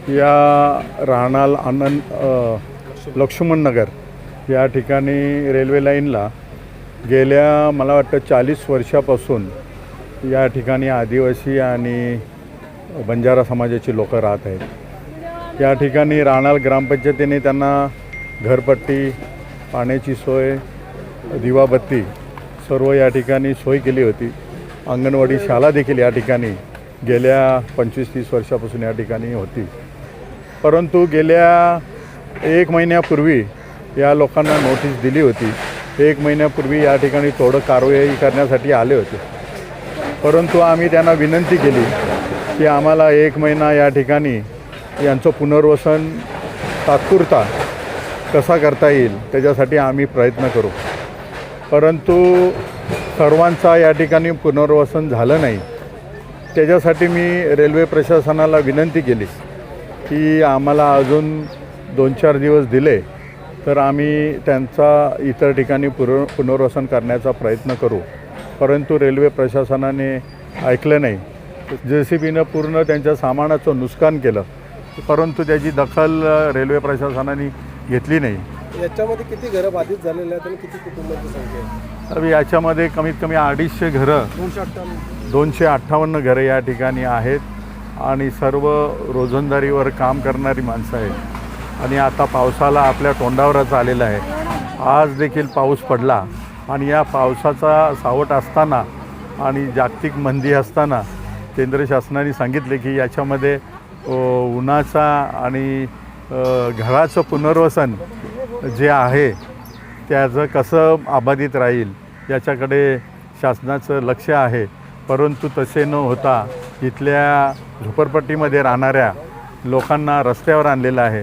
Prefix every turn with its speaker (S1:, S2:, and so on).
S1: या राहणार आनंद लक्ष्मण नगर या ठिकाणी रेल्वे लाईनला गेल्या मला वाटतं 40 वर्षापासून या ठिकाणी आदिवासी आणि बंजारा समाजाची लोक राहत आहेत। या ठिकाणी राहणार ग्रामपंचायतीने त्यांना घरपट्टी, पाण्याची सोय, दिवाबत्ती सर्व या ठिकाणी सोय केली होती। अंगणवाडी शाळा देखील या ठिकाणी गेल्या 25-30 वर्षापासून या ठिकाणी होती। परंतु गेल्या 1 महिन्यापूर्वी या लोकांना नोटीस दिली होती। 1 महिन्यापूर्वी या ठिकाणी थोडं कारवाई करण्यासाठी आले होते, परंतु आम्ही त्यांना विनंती केली की आम्हाला 1 महिना या ठिकाणी यांचं पुनर्वसन तात्पुरता कसा करता येईल त्याच्यासाठी आम्ही प्रयत्न करू। परंतु सर्वांचा या ठिकाणी पुनर्वसन झालं नाही। त्याच्यासाठी मी रेल्वे प्रशासनाला विनंती केली की आम्हाला अजून 2-4 दिवस दिले तर आम्ही त्यांचा इतर ठिकाणी पुनर्वसन करण्याचा प्रयत्न करू। परंतु रेल्वे प्रशासनाने ऐकलं नाही। JCBनं पूर्ण त्यांच्या सामानाचं नुकसान केलं, परंतु त्याची दखल रेल्वे प्रशासनाने घेतली नाही।
S2: याच्यामध्ये किती घरं बाधित झालेले आहेत आणि किती कुटुंबांची संख्या आहे?
S1: अभी याच्यामध्ये कमीत कमी 250 घरं 258 घरं या ठिकाणी आहेत आणि सर्व रोजंदारीवर काम करणारी माणसं आहेत। आणि आता पावसाला आपल्या तोंडावरच आलेला आहे। आज देखील पाऊस पडला आणि या पावसाचा सावट असताना आणि जागतिक मंदी असताना केंद्र शासनाने सांगितले की याच्यामध्ये उन्हाचा आणि घराचं पुनर्वसन जे आहे त्याचं कसं अबाधित राहील याच्याकडे शासनाचं लक्ष आहे। परंतु तसे न होता इथल्या झोपडपट्टीमध्ये राहणाऱ्या लोकांना रस्त्यावर आणलेलं आहे।